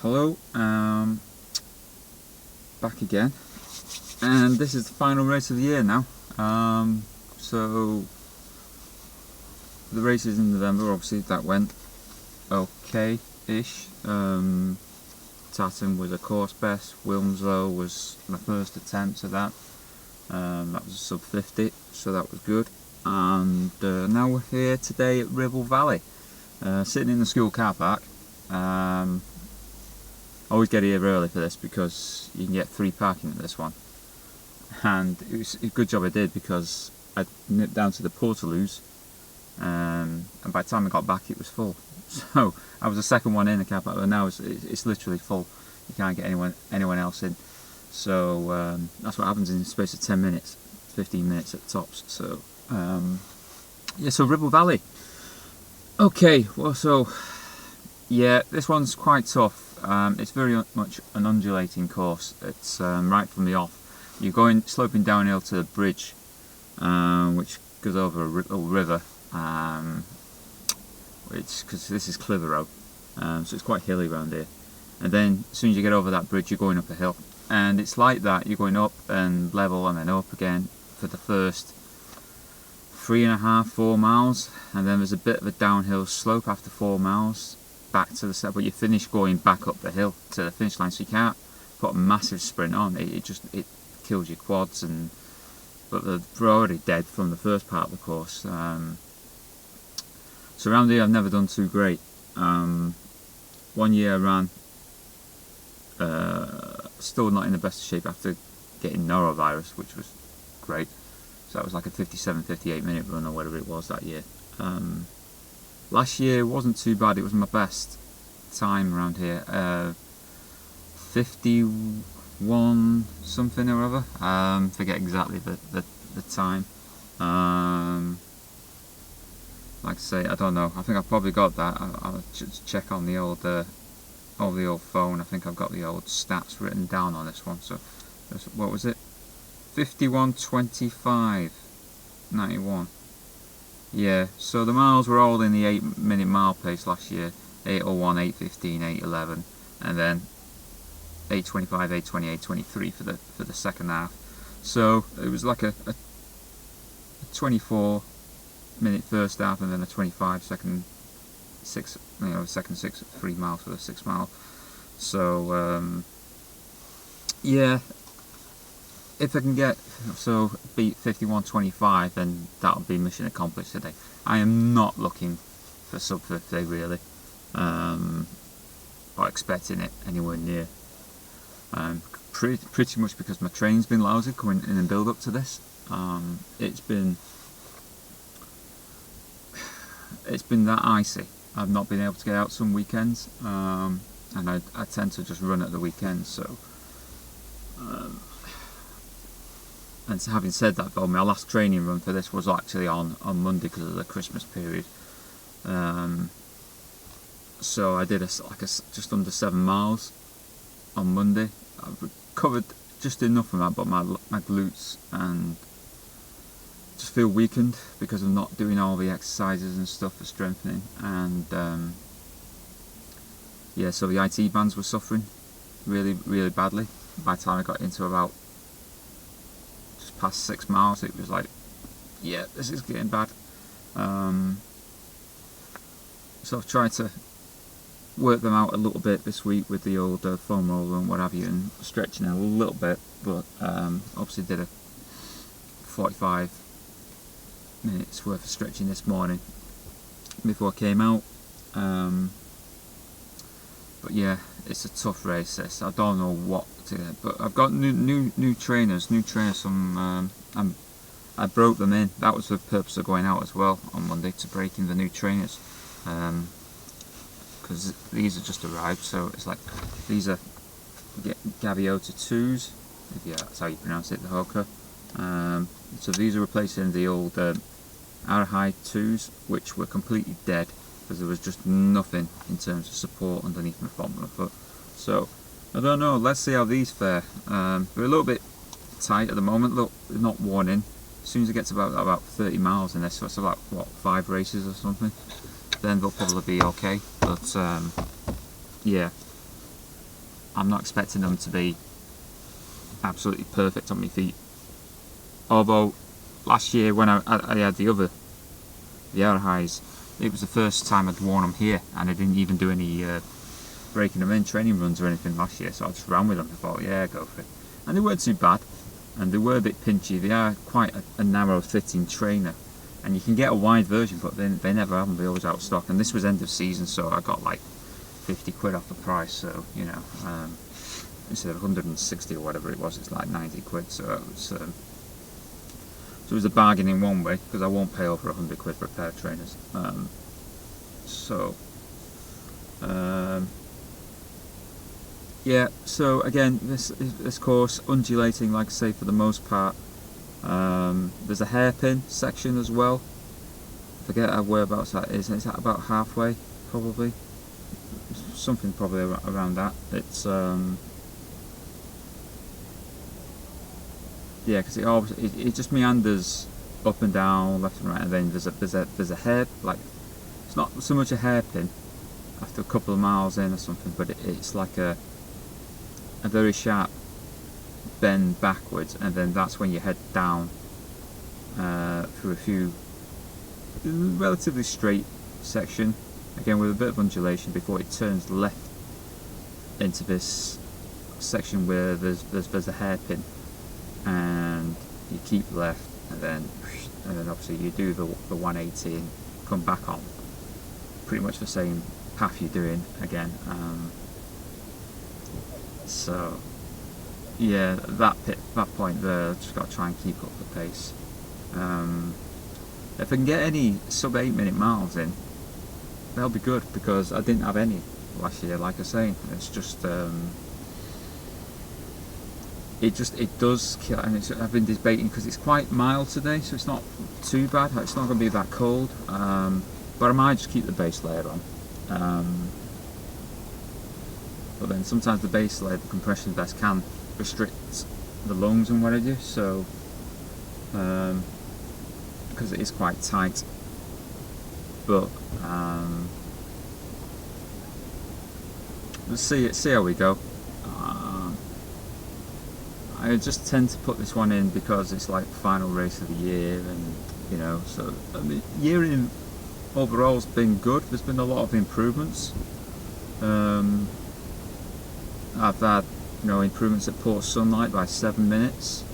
Hello, back again, and this is the final race of the year now. So the race is in November. Obviously that went okay-ish. Tatton was a course best. Wilmslow was my first attempt at that. That was a sub 50, so that was good. And now we're here today at Ribble Valley, sitting in the school car park. I always get here early for this because you can get free parking at this one, and it was a good job I did, because I nipped down to the Portaloos, and by the time I got back it was full. So I was the second one in the car park, but now it's literally full. You can't get anyone else in. So that's what happens in the space of 10 minutes, 15 minutes at tops. So yeah, so Ribble Valley. Okay, well, so yeah, this one's quite tough. It's very much an undulating course. It's right from the off. You're going sloping downhill to the bridge, which goes over a little river, because this is Clitheroe, so it's quite hilly around here. And then as soon as you get over that bridge, you're going up a hill, and it's like that. You're going up and level and then up again for the first 3.5–4 miles, and then there's a bit of a downhill slope after 4 miles back to the set, but you finish going back up the hill to the finish line, so you can't put a massive sprint on. It kills your quads, but they're already dead from the first part of the course. So around here I've never done too great. 1 year I ran, still not in the best shape after getting norovirus, which was great. So that was like a 57–58 minute run or whatever it was that year. Last year wasn't too bad. It was my best time around here, 51 something or other. Forget exactly the time. Like I say, I don't know. I think I've probably got that. I'll just check on the old phone. I think I've got the old stats written down on this one. So what was it? 51:25.91. Yeah, so the miles were all in the 8-minute mile pace last year. 8:01, 8:15, 8:11, and then 8:25, 8:20, 8:23 for the second half. So it was like a 24-minute first half, and then a 25 second 6, second 3 miles for the 6 mile. So yeah, if I can beat 51:25, then that'll be mission accomplished today. I am not looking for sub 50 really, or expecting it anywhere near. Pretty much because my train's been lousy coming in and build up to this. It's been that icy. I've not been able to get out some weekends, and I tend to just run at the weekends. So. And having said that, though, my last training run for this was actually on Monday because of the Christmas period. So I did just under 7 miles on Monday. I've recovered just enough from that, but my glutes and just feel weakened because of not doing all the exercises and stuff for strengthening. And yeah, so the IT bands were suffering really, really badly. By the time I got into about past 6 miles, it was like, yeah, this is getting bad. So I've tried to work them out a little bit this week with the old foam roller and what have you, and stretching a little bit, but obviously did a 45 minutes worth of stretching this morning before I came out. But yeah, it's a tough race this. I don't know what to get, but I've got new trainers from I broke them in. That was the purpose of going out as well on Monday, to break in the new trainers, because these are just arrived. So it's like, these are Gaviota 2s, yeah, that's how you pronounce it, the Hoka. So these are replacing the old Arahai 2s, which were completely dead because there was just nothing in terms of support underneath my bottom of my foot. So I don't know, let's see how these fare. They're a little bit tight at the moment. Look, they're not worn in. As soon as it gets about 30 miles in this, so it's about, what, 5 races or something, then they'll probably be okay. But yeah, I'm not expecting them to be absolutely perfect on my feet. Although last year when I had the other highs, it was the first time I'd worn them here, and I didn't even do any breaking them in training runs or anything last year, so I just ran with them. I thought, yeah, go for it. And they weren't too bad, and they were a bit pinchy. They are quite a narrow fitting trainer, and you can get a wide version, but they never have them. They always out of stock, and this was end of season, so I got like 50 quid off the price, so you know, instead of 160 or whatever it was, it's like 90 quid, so it was a bargain in one way, because I won't pay over 100 quid for a pair of trainers. Yeah, so again, this course, undulating, like I say, for the most part. There's a hairpin section as well. I forget whereabouts that is. Is that about halfway, probably? Something probably around that. It's yeah, because it just meanders up and down, left and right, and then there's a hair, like, it's not so much a hairpin after a couple of miles in or something, but it's like a very sharp bend backwards, and then that's when you head down through a few relatively straight section, again with a bit of undulation, before it turns left into this section where there's a hairpin, and you keep left, and then obviously you do the 180 and come back on pretty much the same path you're doing again. So yeah, that point there, I've just got to try and keep up the pace. If I can get any sub 8 minute miles in, that'll be good, because I didn't have any last year, like I say. It's just it does kill, and I've been debating, because it's quite mild today, so it's not too bad. It's not going to be that cold, but I might just keep the base layer on. But then sometimes the base layer, the compression vest, can restrict the lungs and what I do, so because it is quite tight. But let's see how we go. I just tend to put this one in because it's like the final race of the year, and you know, so I mean, year in overall's been good. There's been a lot of improvements. I've had, you know, improvements at Port Sunlight by 7 minutes.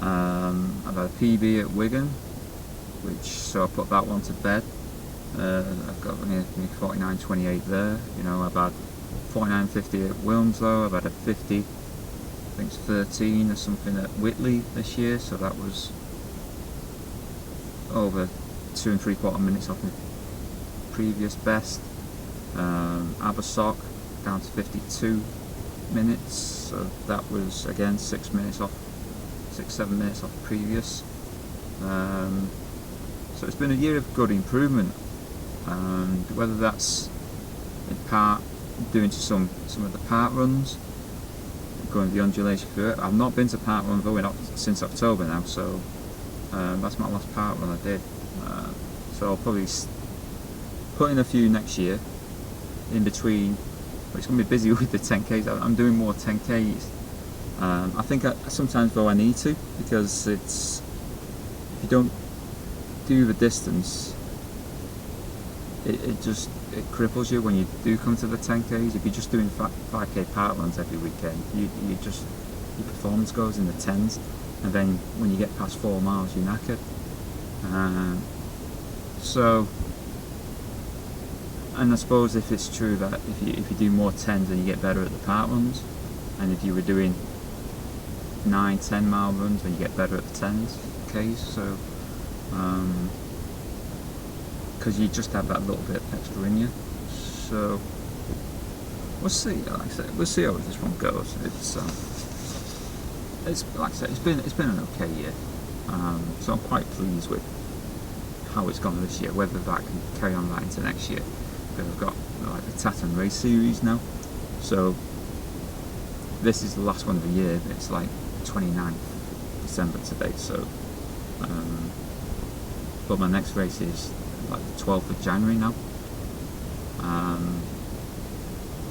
I've had a PB at Wigan, so I put that one to bed. I've got 49.28 there. You know, I've had 49.50 at Wilmslow. I've had a 50. I think it's 13 or something at Whitley this year, so that was over 2 3/4 minutes off my previous best. Abersock down to 52 minutes, so that was again 6 minutes off, 6-7 minutes off the previous. So it's been a year of good improvement, and whether that's in part doing to some of the part runs, going the undulation through it. I've not been to part run though since October now, so that's my last part run I did. So I'll probably put in a few next year in between. But it's going to be busy with the 10Ks. I'm doing more 10Ks. I think sometimes though I need to, because if you don't do the distance, it cripples you when you do come to the 10Ks. If you're just doing 5K part runs every weekend, your performance goes in the 10s, and then when you get past 4 miles, you're knackered. And I suppose if it's true that if you do more 10s, then you get better at the part runs, and if you were doing 9-10 mile runs, then you get better at the 10Ks. So because you just have that little bit extra in you. So we'll see. Like I said, we'll see how this one goes. It's like I said, it's been an okay year. So I'm quite pleased with how it's gone this year. Whether that can carry on that into next year, because I've got like the Tatton Race Series now. So this is the last one of the year. It's like 29th December today. So, but my next race is like the 12th of January now,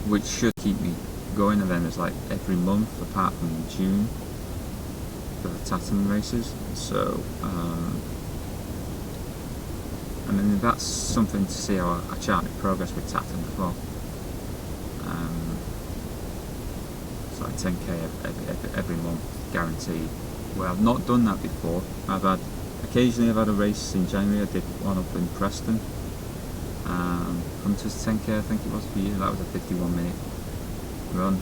which should keep me going, and then there's like every month apart from June for the Tatton races. So I mean, that's something to see how I chart my progress with Tatton as well. It's like 10k every month guaranteed. Well, I've not done that before. Occasionally I've had a race in January. I did one up in Preston. Hunters 10k I think it was for you. That was a 51-minute run.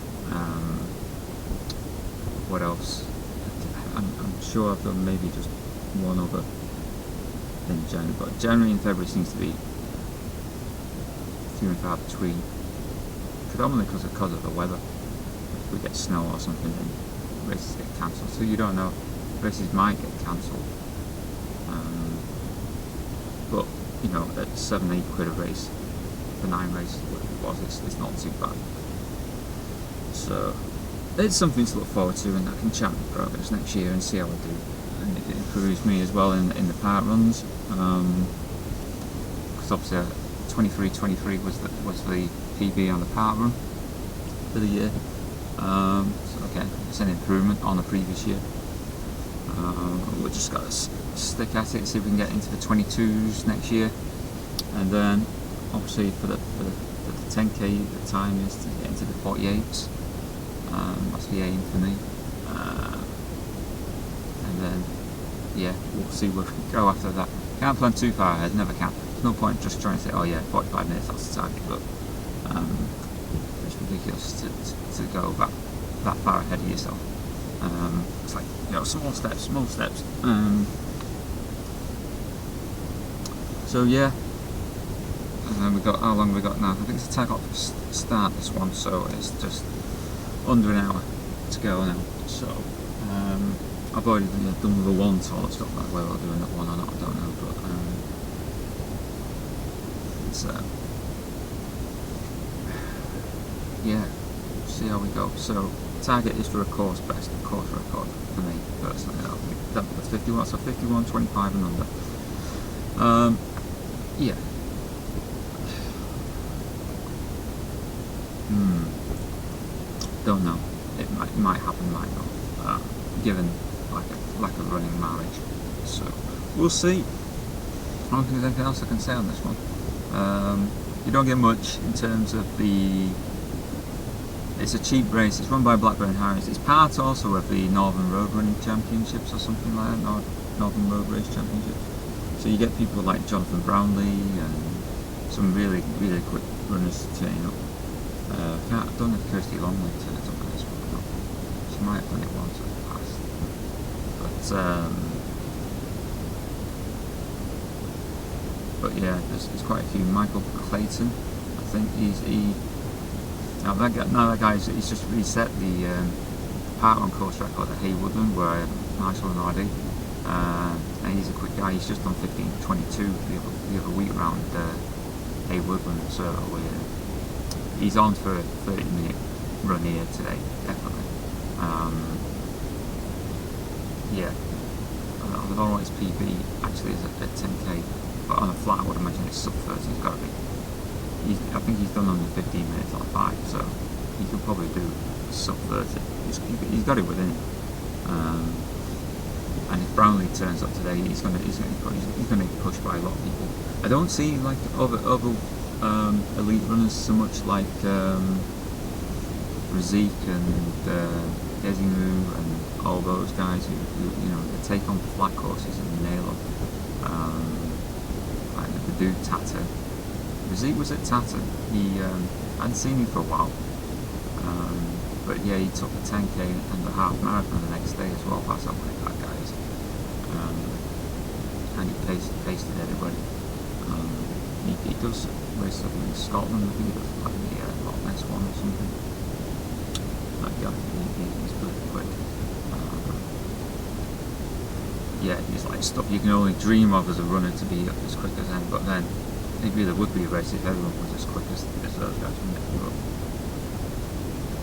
What else? I'm sure I've done maybe just one other in January, but January and February seems to be few and far between, predominantly because of the weather. If we get snow or something, then races get cancelled. So you don't know, races might get cancelled. But you know, at 7-8 quid a race for 9 races, what it was, it's not too bad. So it's something to look forward to, and I can chart my progress next year and see how I do. And it improves me as well in the park runs, because obviously 23 was the PB on the park run for the year. So again, it's an improvement on the previous year. We've just got to stick at it, see if we can get into the 22s next year, and then obviously for the 10k the time is to get into the 48s. That's the aim for me, and then yeah, we'll see where we go after that. Can't plan too far ahead, never can. There's no point just trying to say, oh yeah, 45 minutes, that's the target, but it's ridiculous to go that far ahead of yourself. It's like, you know, small steps. So yeah, and then how long have we got now? I think it's a tag off to start this one, so it's just under an hour to go now. So I've already done the one, so I'll stop that. Whether I'll do another one or not, I don't know, but it's yeah, see how we go. So target is for a course best, a course record for me personally. That's 51, so 51, 25 and under. Yeah. Don't know. It might happen, might not. Given lack of running mileage. So we'll see. I don't think there's anything else I can say on this one. You don't get much in terms of the. It's a cheap race. It's run by Blackburn Harris. It's part also of the Northern Road Running Championships or something like that. Northern Road Race Championships. So you get people like Jonathan Brownlee and some really quick runners turning up. I don't know if Kirsty Longley turned up on this one or not. She might have done it once in the past. But yeah, there's quite a few. Michael Clayton, I think now that guy he's just reset the part on course record at Haywoodland where Marshall and RD. And he's a quick guy. He's just done 15:22 the other week round Haywoodland. So he's on for a 30-minute run here today, definitely. Yeah, I don't know what his PB actually is at 10k, but on a flat I would imagine it's sub 30. He's got to be. I think he's done under 15 minutes on a 5, so he could probably do sub 30. He's got it within it. And if Brownlee turns up today, he's going to be pushed by a lot of people. I don't see like other elite runners so much like Razik and Desimu and all those guys who you know they take on flat courses and nail them. Like the dude Tatton. Razik was at Tatton. He I hadn't seen him for a while. But yeah, he took the 10k and the half marathon the next day as well. That's how quick that guy is. And he pasted everybody. He does race up in Scotland. I think he does like the Loch Ness one or something. That guy, he's pretty quick. Yeah, he's like stuff you can only dream of as a runner to be up as quick as him. But then maybe there would be a race if everyone was as quick as those guys. But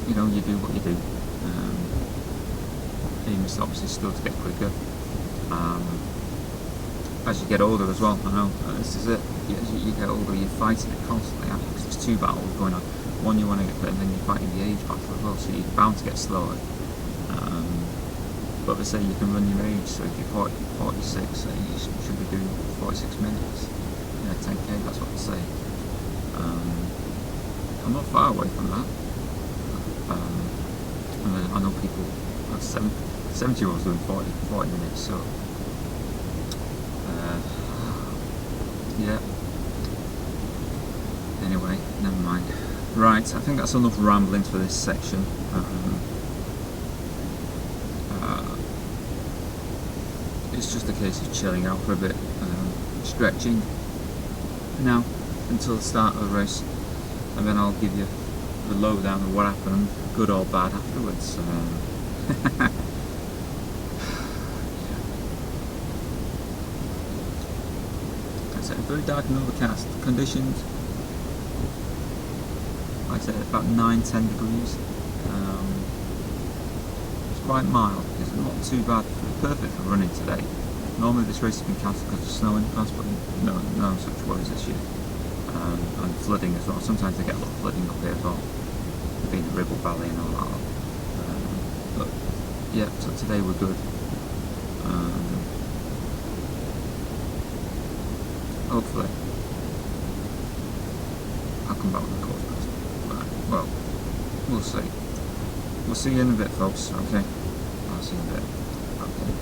you know, you do what you do. Aim is obviously still to get quicker. As you get older as well, I know, this is it. As you get older, you're fighting it constantly, because there's 2 battles going on. one, you want to get fit, and then you're fighting the age battle as well, so you're bound to get slower. But they say you can run your age, so if you're 46, so you should be doing 46 minutes. Yeah, 10k, that's what they say. I'm not far away from that. I know people, 70-year-olds doing 40 minutes, so yeah. Anyway, never mind. Right, I think that's enough rambling for this section. It's just a case of chilling out for a bit, stretching now until the start of the race, and then I'll give you the lowdown of what happened, good or bad, afterwards. It's very dark and overcast. Conditions, like I said, about 9-10 degrees. It's quite mild. It's not too bad. It's perfect for running today. Normally this race has been cancelled because of snow in the past, but no such worries this year. And flooding as well. Sometimes they get a lot of flooding up here as well, being the Ribble Valley and all that. But yeah, so today we're good. Hopefully I'll come back with the course best. Well, we'll see. We'll see you in a bit, folks. Okay, I'll see you in a bit. Okay,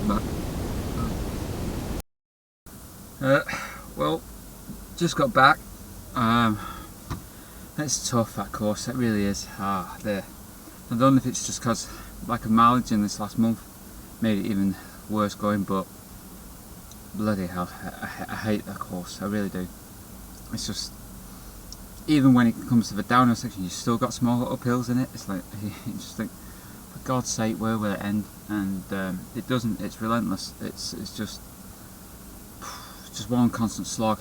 bye. Well, just got back. It's tough, that course, it really is. There. I don't know if it's just because lack of mileage in this last month made it even worse going, but bloody hell, I hate that course, I really do. It's just, even when it comes to the downhill section, you've still got small uphills in it. It's like, you just think, for God's sake, where will it end? And it doesn't, it's relentless. It's just one constant slog.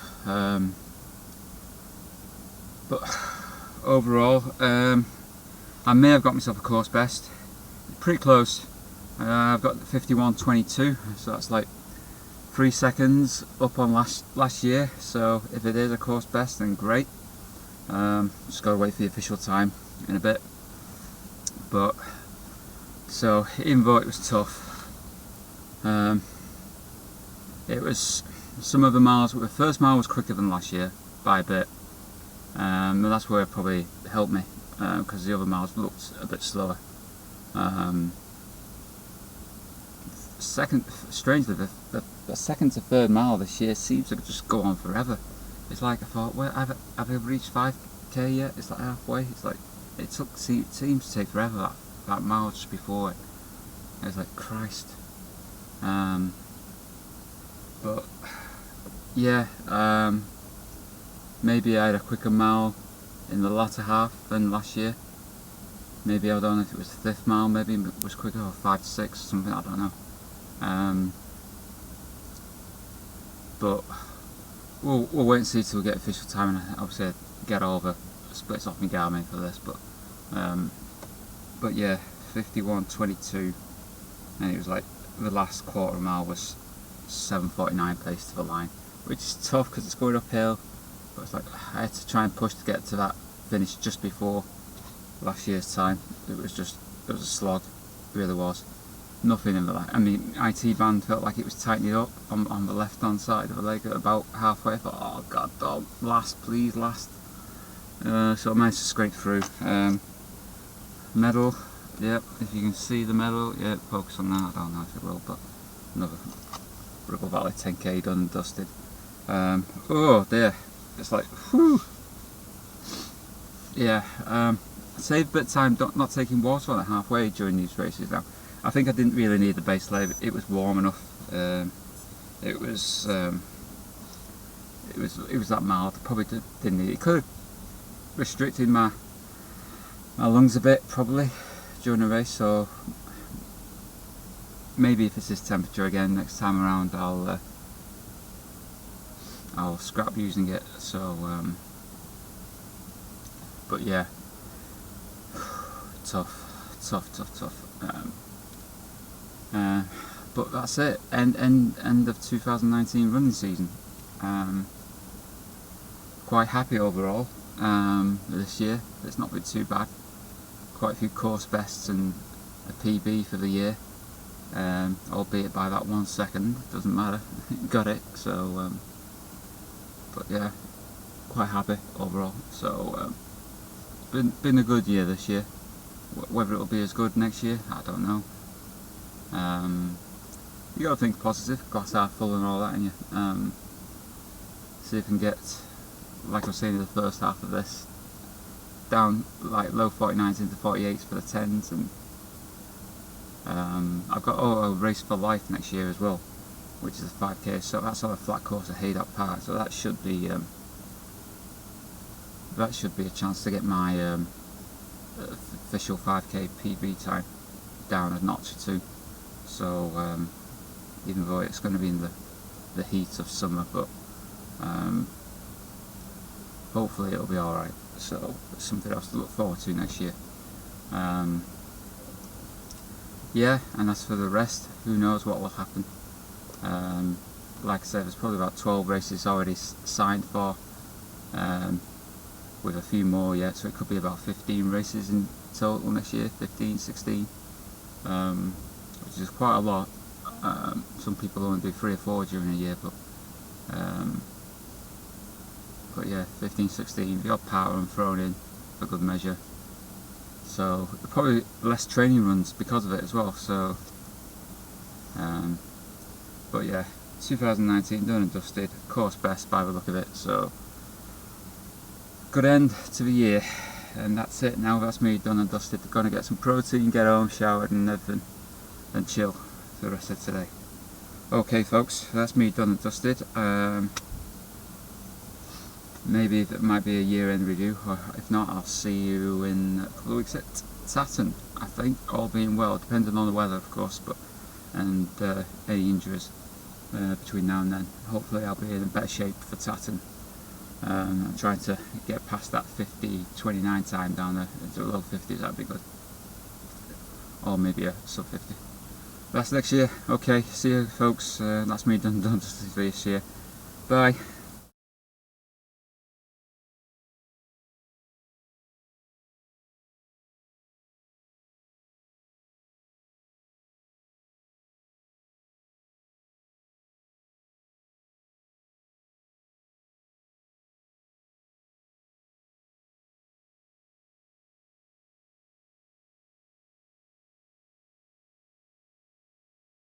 But overall, I may have got myself a course best. Pretty close. I've got 51.22, so that's like 3 seconds up on last year. So if it is a course best, then great. Just gotta wait for the official time in a bit. But so even though it was tough, it was some of the miles. The first mile was quicker than last year by a bit. And that's where it probably helped me, because the other miles looked a bit slower. Strangely, the second to third mile this year seems to just go on forever. It's like I thought, well, have I reached 5k yet? It's like halfway. It's like it seems to take forever. That mile just before it. It's like Christ. But yeah. Maybe I had a quicker mile in the latter half than last year. Maybe, I don't know if it was the 5th mile, maybe it was quicker, or 5 to 6, something, I don't know. But we'll wait and see till we get official time, and obviously I get all the splits off my Garmin for this. But yeah, 51.22, and it was like the last quarter mile was 7:49 pace to the line, which is tough because it's going uphill. But it's like I had to try and push to get to that finish just before last year's time. It was a slog, it really was. Nothing in the I mean, IT band felt like it was tightening up on the left hand side of the leg at about halfway. I thought, oh god, last, please, last. So I managed to scrape through. Medal, yep, if you can see the medal, yeah, focus on that. I don't know if it will, but another Ribble Valley 10k done and dusted. Oh dear. It's like, whew. Yeah, saved a bit of time not taking water on it halfway during these races now. I think I didn't really need the base layer. It was warm enough. It was that mild. Probably didn't need it. It could have restricted my lungs a bit probably during the race. So maybe if it's this temperature again next time around, I'll scrap using it. So but yeah, tough. But that's it. End of 2019 running season. Quite happy overall. this year. It's not been too bad. Quite a few course bests and a PB for the year, albeit by that 1 second. Doesn't matter, got it. So, but yeah, quite happy overall. So, been a good year this year. Whether it'll be as good next year, I don't know. You gotta think positive, glass half full and all that, and you see if you can get, like I was saying in the first half of this, down like low 49s into 48s for the 10s, and I've got a race for life next year as well, which is a 5k. So that's on a flat course at Haydock Park. So that should be a chance to get my official 5k PB time down a notch or two. So even though it's going to be in the heat of summer, but hopefully it'll be alright. So it's something else to look forward to next year. Yeah, and as for the rest, who knows what will happen. Like I said, there's probably about 12 races already signed for, with a few more yet, so it could be about 15 races in total next year, 15, 16, which is quite a lot. Some people only do 3 or 4 during a year, but yeah, 15, 16, the odd power run thrown in for good measure. So probably less training runs because of it as well. So, but yeah, 2019 done and dusted, course best by the look of it. So good end to the year, and that's it now. That's me done and dusted. Gonna get some protein, get home, showered and everything, and chill for the rest of today. Okay folks, that's me done and dusted. Maybe that might be a year-end review, or if not, I'll see you in a couple of weeks at Saturn, I think, all being well, depending on the weather of course, but and any injuries between now and then. Hopefully I'll be in better shape for Saturn. I'm trying to get past that 50:29 time down there into the low 50s, that'd be good. Or maybe a sub 50. That's next year. Okay, see you folks, that's me done for this year. Bye.